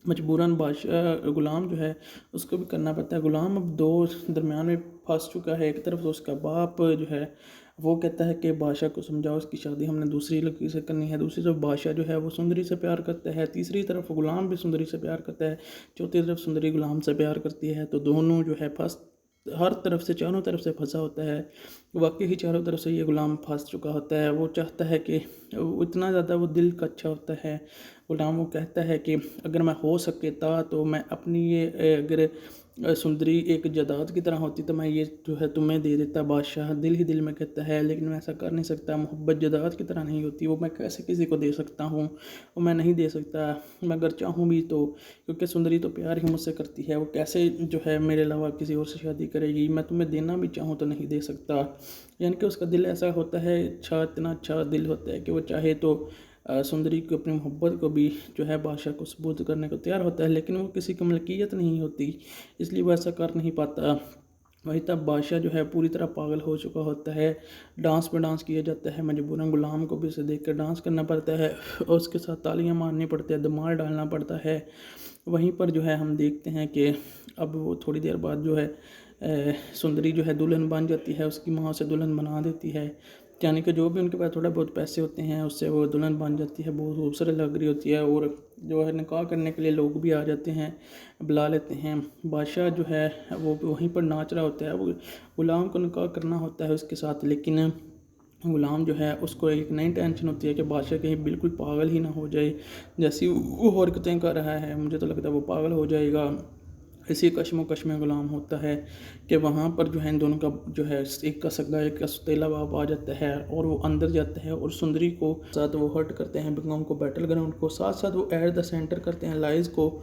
मजबूरन बादशाह गुलाम जो है उसको भी करना पड़ता है। गुलाम अब दो दरमियान में फंस चुका है। एक तरफ तो उसका बाप जो है वो कहता है कि बादशाह को समझाओ इसकी शादी हमने दूसरी लड़की से करनी है। दूसरी तरफ बादशाह जो है वो सुंदरी से प्यार करता है। तीसरी तरफ गुलाम भी सुंदरी से प्यार करता है। चौथी तरफ सुंदरी गुलाम से प्यार करती है। तो दोनों जो है फंस हर तरफ से चारों तरफ से फंसा होता है। वाकई ही चारों तरफ से ये गुलाम फंस चुका होता है। वो चाहता है कि वो इतना ज़्यादा वो दिल का अच्छा होता है गुलाम। वो कहता है कि अगर मैं हो सकता तो मैं अपनी ये अगर सुंदरी एक जायदाद की तरह होती तो मैं ये जो है तुम्हें दे देता। बादशाह दिल ही दिल में कहता है लेकिन मैं ऐसा कर नहीं सकता। मोहब्बत जायदाद की तरह नहीं होती, वो मैं कैसे किसी को दे सकता हूँ, वो मैं नहीं दे सकता। मैं अगर चाहूँ भी तो, क्योंकि सुंदरी तो प्यार ही मुझसे करती है, वो कैसे जो है मेरे अलावा किसी और से शादी करेगी। मैं तुम्हें देना भी चाहूँ तो नहीं दे सकता। यानी कि उसका दिल ऐसा होता है, अच्छा इतना अच्छा दिल होता है कि वो चाहे तो सुंदरी को अपनी मोहब्बत को भी जो है बादशाह को सबूत करने को तैयार होता है, लेकिन वो किसी की मलकियत नहीं होती, इसलिए वो ऐसा कर नहीं पाता। वहीं तब बादशाह जो है पूरी तरह पागल हो चुका होता है। डांस पे डांस किया जाता है, मजबूरन गुलाम को भी उसे देख कर डांस करना पड़ता है और उसके साथ तालियां मारनी पड़ती है, धमाल डालना पड़ता है। वहीं पर जो है हम देखते हैं कि अब वो थोड़ी देर बाद जो है सुंदरी जो है दुल्हन बन जाती है, उसकी माँ उसे दुल्हन बना देती है। यानी कि जो भी उनके पास थोड़ा बहुत पैसे होते हैं उससे वो दुल्हन बन जाती है, बहुत खूबसूरत लग रही होती है, और जो है निकाह करने के लिए लोग भी आ जाते हैं, बुला लेते हैं। बादशाह जो है वो वहीं पर नाच रहा होता है। वो गुलाम को निकाह करना होता है उसके साथ, लेकिन गुलाम जो है उसको एक नई टेंशन होती है कि बादशाह कहीं बिल्कुल पागल ही ना हो जाए। जैसी वो हरकतें कर रहा है मुझे तो लगता है वो पागल हो जाएगा। इसी कशमकश में गुलाम होता है कि वहाँ पर जो है इन दोनों का जो है एक का सगा एक का सौतेला बाप आ जाता है और वो अंदर जाता है और सुंदरी को साथ वो हर्ट करते हैं बिंगम को बैटल ग्राउंड को, साथ साथ वो एट द सेंटर करते हैं लाइज को,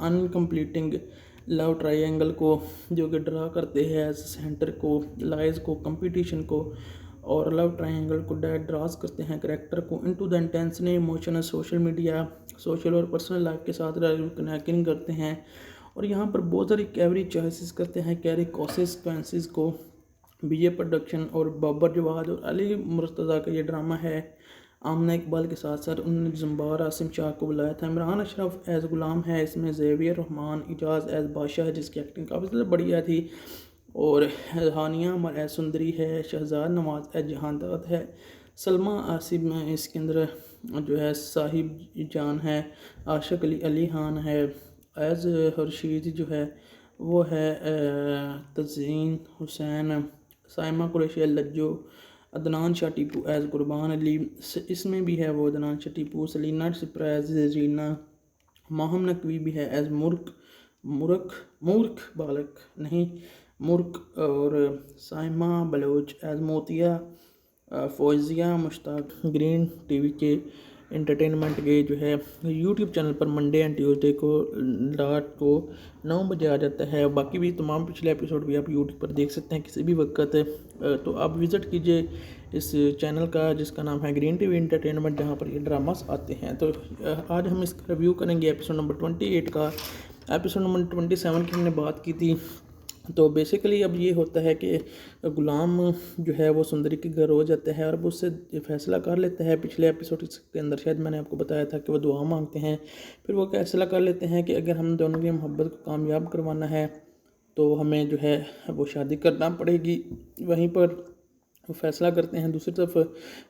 अनकम्प्लीटिंग लव ट्रायंगल को, जो कि ड्रा करते हैं एज सेंटर को, लाइज को, कंपटीशन को, और लव ट्रायंगल को डेट ड्रास करते हैं करेक्टर को into the intensely emotional social media, social और पर्सनल लाइफ के साथ कनेक्टिंग करते हैं। और यहाँ पर बहुत सारी कैवरी चॉइसेस करते हैं, कैरी कॉन्सिक्वेंसेस को। बीए प्रोडक्शन और बाबर जवाद और अली मुर्तज़ा का ये ड्रामा है। आमना इकबाल के साथ साथ उन्होंने जम्बार आसिम शाह को बुलाया था। इमरान अशरफ एज़ गुलाम है इसमें, ज़ेवियर रहमान, इजाज़ एज़ बादशाह है जिसकी एक्टिंग काफ़ी ज़्यादा बढ़िया थी, और हानिया अमर एज़ सुंदरी है, शहजाद नवाज एज़ जहानदाद है, सलमा आसिम इसके अंदर जो है साहिब जान है, आशिक अली खान है एज़ हर्शीद जो है वो है, तज़ीन हुसैन, साइमा कुरैशी लज्जो, अदनान शाह टीपू एज़ कुर्बान अली इसमें भी है वो अदनान शाह टीपू, सलीना सिप्रा एज़ रीना, माहम नकवी भी है एज़ मूर्ख बालक नहीं मूर्ख, और साइमा बलोच एज़ मोतिया, फौजिया मुश्ताक। ग्रीन टीवी के एंटरटेनमेंट के जो है यूट्यूब चैनल पर मंडे एंड ट्यूसडे को रात को 9 बजे आ जाता है। बाकी भी तमाम पिछले एपिसोड भी आप यूट्यूब पर देख सकते हैं किसी भी वक्त। तो आप विज़िट कीजिए इस चैनल का जिसका नाम है ग्रीन टीवी एंटरटेनमेंट, जहां पर ये ड्रामास आते हैं। तो आज हम इसका रिव्यू करेंगे एपिसोड नंबर 28 का। एपिसोड नंबर 27 की हमने बात की थी। तो बेसिकली अब ये होता है कि गुलाम जो है वो सुंदरी के घर हो जाता है और अब उससे फैसला कर लेता है। पिछले एपिसोड के अंदर शायद मैंने आपको बताया था कि वो दुआ मांगते हैं, फिर वो फैसला कर लेते हैं कि अगर हम दोनों की मोहब्बत को कामयाब करवाना है तो हमें जो है वो शादी करना पड़ेगी। वहीं पर वो फैसला करते हैं। दूसरी तरफ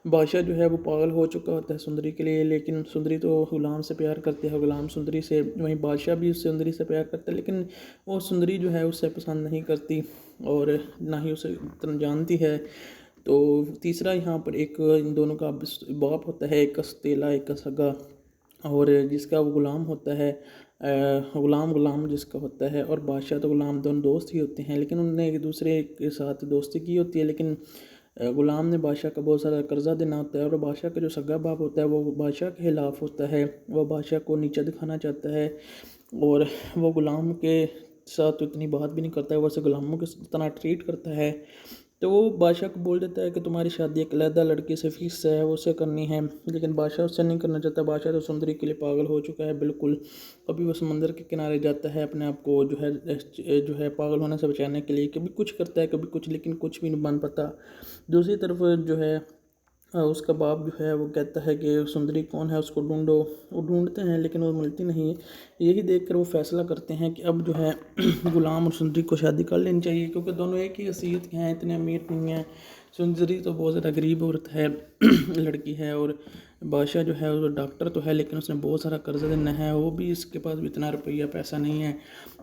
बादशाह जो है वो पागल हो चुका होता है सुंदरी के लिए, लेकिन सुंदरी तो गुलाम से प्यार करती है, गुलाम सुंदरी से। वहीं बादशाह भी उस सुंदरी से प्यार करता है, लेकिन वो सुंदरी जो है उससे पसंद नहीं करती और ना ही उसे जानती है। तो तीसरा यहाँ पर एक इन दोनों का बाप होता है, एक का सौतेला एक का सगा, और जिसका वो गुलाम होता है, गुलाम जिसका होता है, और बादशाह तो गुलाम दोनों दोस्त ही होते हैं, लेकिन उन्होंने एक दूसरे के साथ दोस्ती की होती है। लेकिन गुलाम ने बादशाह का बहुत सारा कर्जा देना होता है और बादशाह का जो सगा बाप होता है वो बादशाह के खिलाफ होता है, वह बादशाह को नीचा दिखाना चाहता है और वो गुलाम के साथ तो इतनी बात भी नहीं करता है, वैसे गुलामों के इतना ट्रीट करता है। तो वो बादशाह को बोल देता है कि तुम्हारी शादी एक अलहदा लड़की से फिक्स है, वो उससे करनी है, लेकिन बादशाह उससे नहीं करना चाहता। बादशाह तो सुंदरी के लिए पागल हो चुका है बिल्कुल। कभी वो समंदर के किनारे जाता है अपने आप को जो है पागल होने से बचाने के लिए, कभी कुछ करता है कभी कुछ, लेकिन कुछ भी नहीं बन पाता। दूसरी तरफ जो है उसका बाप जो है वो कहता है कि सुंदरी कौन है उसको ढूंढो। वो ढूंढते हैं लेकिन वो मिलती नहीं है। यही देखकर वो फैसला करते हैं कि अब जो है गुलाम और सुंदरी को शादी कर लेनी चाहिए, क्योंकि दोनों एक ही हैसियत के हैं, इतने अमीर नहीं हैं। सुंदरी तो बहुत ज़्यादा गरीब औरत है लड़की है, और बादशाह जो है वो डॉक्टर तो है लेकिन उसने बहुत सारा कर्जा देना है, वो भी इसके पास भी इतना रुपया पैसा नहीं है।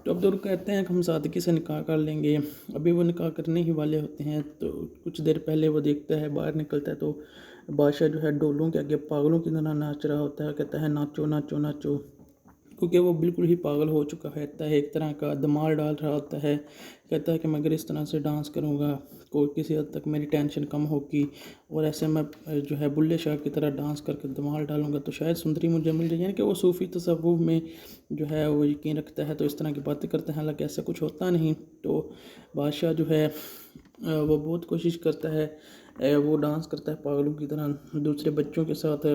तो अब दोनों कहते हैं कि हम सादगी से निकाह कर लेंगे। अभी वो निकाह करने ही वाले होते हैं तो कुछ देर पहले वो देखता है, बाहर निकलता है तो बादशाह जो है डोलों के आगे पागलों की तरह नाच रहा होता है। कहता है नाचो नाचो नाचो, क्योंकि वो बिल्कुल ही पागल हो चुका है, एक तरह का धमाल डाल रहा होता है। कहता है कि मैं अगर इस तरह से डांस करूँगा कोई किसी हद तक मेरी टेंशन कम होगी, और ऐसे मैं जो है बुल्ले शाह की तरह डांस करके धमाल डालूंगा तो शायद सुंदरी मुझे मिल जाए। यानी कि वो सूफ़ी तसव्वुफ़ में जो है वो यकीन रखता है, तो इस तरह की बातें करते हैं, हालांकि ऐसा कुछ होता नहीं। तो बादशाह जो है वो बहुत कोशिश करता है, वो डांस करता है पागलों की तरह दूसरे बच्चों के साथ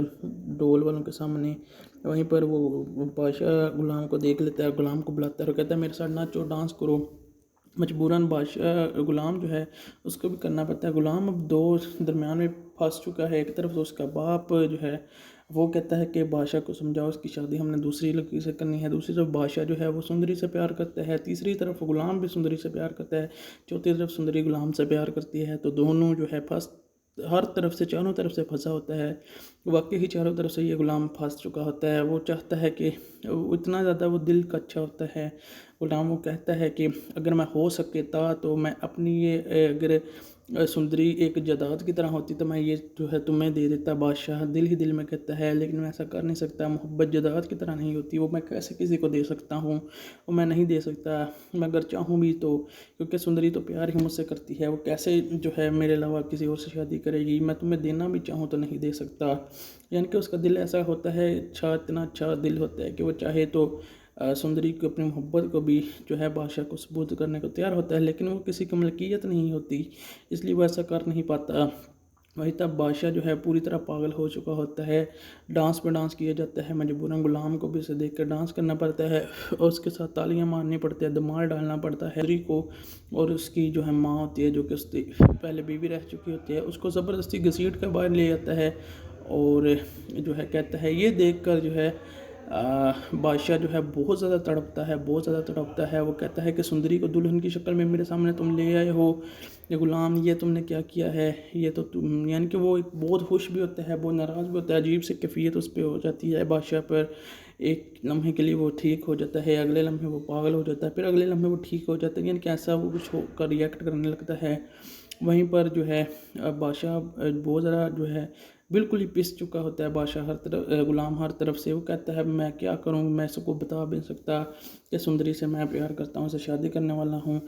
डोल वालों के सामने। वहीं पर वो बादशाह गुलाम को देख लेता है, गुलाम को बुलाता है और कहता है मेरे साथ नाचो डांस करो। मजबूरन बादशाह गुलाम जो है उसको भी करना पड़ता है। गुलाम अब दो दरमियान में फंस चुका है। एक तरफ तो उसका बाप जो है वो कहता है कि बादशाह को समझाओ उसकी शादी हमने दूसरी लड़की से करनी है। दूसरी तरफ बादशाह जो है वो सुंदरी से प्यार करता है। तीसरी तरफ गुलाम भी सुंदरी से प्यार करता है। चौथी तरफ सुंदरी गुलाम से प्यार करती है। तो दोनों जो है फंस हर तरफ से चारों तरफ से फंसा होता है। वाकई ही चारों तरफ से ये गुलाम फंस चुका होता है। वो चाहता है कि इतना ज़्यादा वो दिल का अच्छा होता है गुलाम। वो कहता है कि अगर मैं हो सकता तो मैं अपनी ये अगर सुंदरी एक जायदाद की तरह होती तो मैं ये जो है तुम्हें दे देता। बादशाह दिल ही दिल में कहता है लेकिन मैं ऐसा कर नहीं सकता, मोहब्बत जायदाद की तरह नहीं होती, वो मैं कैसे किसी को दे सकता हूँ, वो मैं नहीं दे सकता, मैं अगर चाहूँ भी तो, क्योंकि सुंदरी तो प्यार ही मुझसे करती है, वो कैसे जो है मेरे अलावा किसी और से शादी करेगी, मैं तुम्हें देना भी चाहूँ तो नहीं दे सकता। यानी कि उसका दिल ऐसा होता है, अच्छा इतना अच्छा दिल होता है कि वो चाहे तो सुंदरी को अपनी मोहब्बत को भी जो है बादशाह को सबूत करने को तैयार होता है, लेकिन वो किसी की मलकियत नहीं होती, इसलिए वो ऐसा कर नहीं पाता। वही तब बादशाह जो है पूरी तरह पागल हो चुका होता है। डांस पे डांस किया जाता है, मजबूरन गुलाम को भी उसे देख कर डांस करना पड़ता है और उसके साथ तालियां मारनी पड़ती है, धमाल डालना पड़ता है। सुंदरी को और उसकी जो है माँ होती है, जो कि उसकी पहले बीवी रह चुकी होती है, उसको ज़बरदस्ती घसीट कर बाहर ले जाता है और जो है कहता है, ये देख कर जो है बादशाह जो है बहुत ज़्यादा तड़पता है, बहुत ज़्यादा तड़पता है। वो कहता है कि सुंदरी को दुल्हन की शक्ल में मेरे सामने तुम ले आए हो, ये गुलाम, ये तुमने क्या किया है, ये तो तुम, यानी कि वो बहुत खुश भी होता है, बहुत नाराज़ भी होता है, अजीब सी कैफियत उस पर हो जाती है बादशाह पर। एक लम्हे के लिए वो ठीक हो जाता है, अगले लम्हे वो पागल हो जाता है, फिर अगले लम्हे वो ठीक हो जाता है, यानी कि ऐसा वो कुछ होकर रिएक्ट करने लगता है। वहीं पर जो है बादशाह बहुत ज़्यादा जो है बिल्कुल ही पिस चुका होता है। बादशाह हर तरफ, गुलाम हर तरफ से, वो कहता है मैं क्या करूँ, मैं सबको बता भी नहीं सकता कि सुंदरी से मैं प्यार करता हूँ, उससे शादी करने वाला हूँ।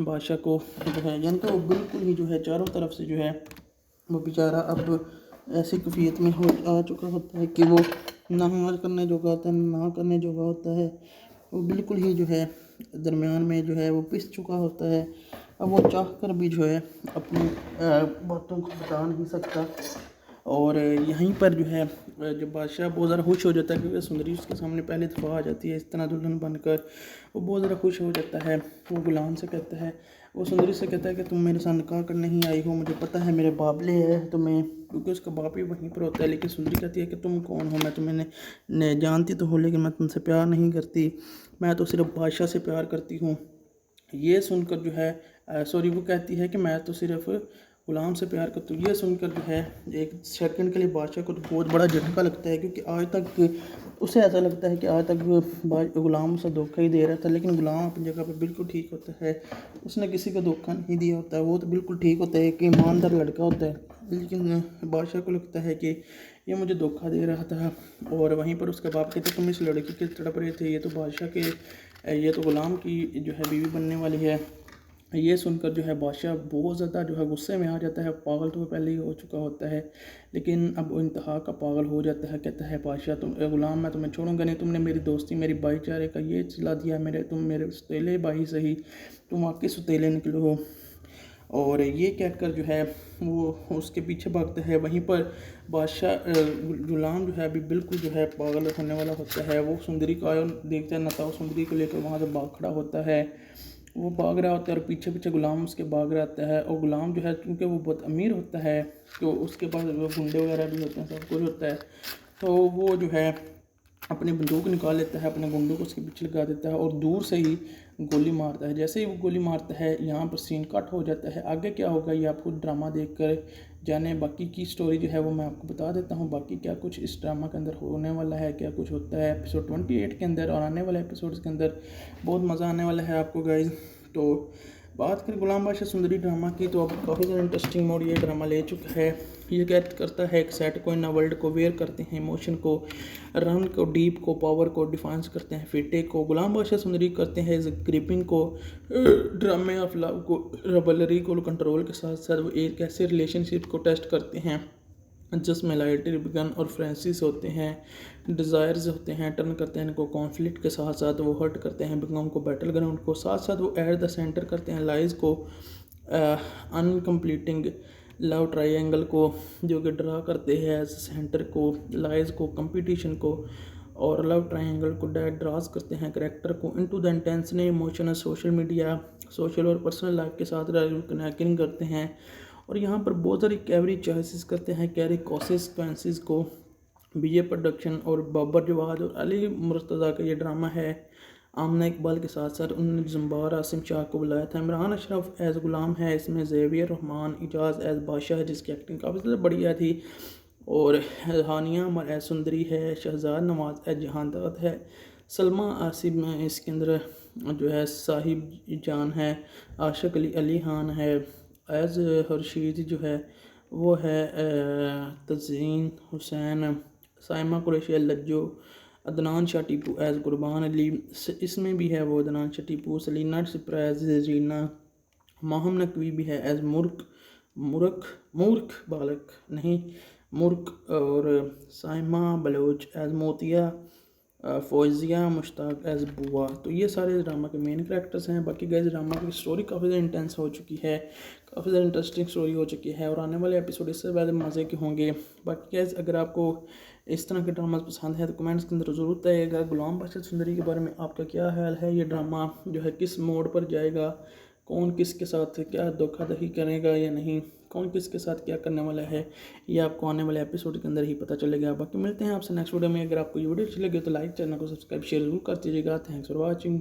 बादशाह को जो है यानी कि वो बिल्कुल ही जो है चारों तरफ से जो है वो बेचारा अब ऐसी कैफियत में हो आ चुका होता है कि वो ना हाँ करने जोगा होता है, ना करने जोगा होता है। वो बिल्कुल ही जो है दरमियान में जो है वो पिस चुका होता है। अब वो चाह कर भी जो है अपनी बातों को बता नहीं सकता। और यहीं पर जो है जब बादशाह बहुत ज़्यादा खुश हो जाता है, क्योंकि सुंदरी उसके सामने पहली दफ़ा आ जाती है इस तरह दुल्हन बनकर, वो बहुत ज़्यादा खुश हो जाता है। वो गुलाम से कहता है, वो सुंदरी से कहता है कि तुम मेरे साथ निकाह करने ही आई हो, मुझे पता है मेरे बाप ले है तुम्हें, क्योंकि उसका बाप ही वहीं पर होता है। लेकिन सुंदरी कहती है कि तुम कौन हो, मैं तुम्हें जानती तो हो लेकिन मैं तुमसे प्यार नहीं करती, मैं तो सिर्फ बादशाह से प्यार करती हूँ। ये सुनकर जो है सॉरी, वो कहती है कि मैं तो सिर्फ गुलाम से प्यार करती हूँ। ये सुनकर जो है एक सेकंड के लिए बादशाह को तो बहुत बड़ा झटका लगता है, क्योंकि आज तक उसे ऐसा लगता है कि आज तक गुलाम उसे धोखा ही दे रहा था, लेकिन गुलाम अपनी जगह पर बिल्कुल ठीक होता है, उसने किसी को धोखा नहीं दिया होता है, वो तो बिल्कुल ठीक होता है, एक ईमानदार लड़का होता है। लेकिन बादशाह को लगता है कि ये मुझे धोखा दे रहा था। और वहीं पर उसके बाप कहते तुम इस लड़की के तड़प रहे थे, ये तो बादशाह के, ये तो गुलाम की जो है बीवी बनने वाली है। ये सुनकर जो है बादशाह बहुत ज़्यादा जो है गुस्से में आ जाता है। पागल तो वो पहले ही हो चुका होता है, लेकिन अब वो इंतहा का पागल हो जाता है। कहता है बादशाह, तुम गुलाम, मैं तुम्हें छोड़ूंगा नहीं, तुमने मेरी दोस्ती, मेरी भाईचारे का ये सिला दिया, तुम मेरे सौतेले भाई सही, तुम वाकई सौतेले निकले हो। और ये कहकर जो है वो उसके पीछे भागता है। वहीं पर बादशाह गुलाम जो है अभी बिल्कुल जो है पागल होने वाला होता है। वो सुंदरी को आया देखता है, नता सुंदरी को लेकर वहाँ से भाग खड़ा होता है। वो भाग रहा होता है और पीछे पीछे गुलाम उसके भाग रहा होता है। और गुलाम जो है क्योंकि वो बहुत अमीर होता है तो उसके पास गुंडे वगैरह भी होते हैं, सब कुछ होता है, तो वो जो है अपनी बंदूक निकाल लेता है, अपने गुंडों को उसके पीछे लगा देता है और दूर से ही गोली मारता है। जैसे ही वो गोली मारता है यहाँ पर सीन कट हो जाता है। आगे क्या होगा ये आपको ड्रामा देखकर जाने, बाकी की स्टोरी जो है वो मैं आपको बता देता हूँ। बाकी क्या कुछ इस ड्रामा के अंदर होने वाला है, क्या कुछ होता है एपिसोड 28 के अंदर और आने वाले एपिसोड्स के अंदर, बहुत मज़ा आने वाला है आपको गाइज। तो बात करें गुलाम बादशाह सुंदरी ड्रामा की, तो अब काफ़ी ज़्यादा इंटरेस्टिंग मोड ये ड्रामा ले चुका है। ये क्या करता है, एक सेट को इन वर्ल्ड को वेयर करते हैं, इमोशन को, रन को, डीप को, पावर को डिफाइंस करते हैं, फिटे को। गुलाम बादशाह सुंदरी करते हैं ग्रिपिंग को, ड्रामे ऑफ लव को, रबलरी को कंट्रोल के साथ साथ वो एक ऐसे रिलेशनशिप को टेस्ट करते हैं जिसमें लाइट बिगन और फ्रेंसिस होते हैं, डिज़ायर्स होते हैं, टर्न करते हैं इनको कॉन्फ्लिक्ट के साथ साथ, वो हर्ट करते हैं बिगम को, बैटल ग्राउंड को, साथ साथ वो एट द सेंटर करते हैं लाइज को, अनकम्प्लीटिंग लव ट्रायंगल को, जो कि ड्रा करते हैं एज सेंटर को, लाइज को, कंपटीशन को, और लव ट्रायंगल को डेट ड्रास करते हैं करेक्टर को into the intense emotional social media, social और पर्सनल लाइफ के साथ कनेक्टिंग करते हैं। और यहाँ पर बहुत सारी कैवरी चॉइसेस करते हैं, कैरी कॉन्सिक्वेंसेस को। बीजे प्रोडक्शन और बाबर जवाद और अली मुर्तज़ा का ये ड्रामा है। आमना इकबाल के साथ साथ उन्होंने जम्बार आसिम शाह को बुलाया था। इमरान अशरफ एज़ गुलाम है इसमें, ज़ेवियर रहमान इजाज़ एज़ बादशाह है जिसकी एक्टिंग काफ़ी ज़्यादा बढ़िया थी, और हानिया अमर एज़ सुंदरी है, शहजाद नवाज एज़ जहानदाद है, सलमा आसिम इसके अंदर जो है साहिब जान है, आशिक अली खान है, एज़ हर्शीद जो है वो है तज़ीन हुसैन, साइमा कुरैशी लज्जो, अदनान शाह टीपू एज़ कुर्बान अली, इसमें भी है वो अदनान शाह टीपू, सलीना सिप्रा एज़ रीना, माहम नकवी भी है एज़ मूर्ख बालक नहीं मूर्ख, और साइमा बलोच एज़ मोतिया, फ़ौज़िया मुश्ताक एज़ बुआ। तो ये सारे ड्रामा के मेन करैक्टर्स हैं। बाकी गाइस ड्रामा की स्टोरी काफ़ी ज़्यादा इंटेंस हो चुकी है, काफ़ी ज़्यादा इंटरेस्टिंग स्टोरी हो चुकी है और आने वाले एपिसोड इससे ज़्यादा मज़े के होंगे। बाकी गाइस अगर आपको इस तरह के ड्रामा पसंद है तो कमेंट्स के अंदर ज़रूर बताइएगा। गुलाम बादशाह सुंदरी के बारे में आपका क्या ख्याल है? ये ड्रामा जो है किस मोड़ पर जाएगा, कौन किसके साथ क्या धोखाधड़ी करेगा या नहीं, कौन किसके साथ क्या करने वाला है, ये आपको आने वाले एपिसोड के अंदर ही पता चलेगा। बाकी मिलते हैं आपसे नेक्स्ट वीडियो में। अगर आपको ये वीडियो अच्छी लगे तो लाइक, चैनल को सब्सक्राइब शेयर जरूर कर दीजिएगा। Thanks for watching.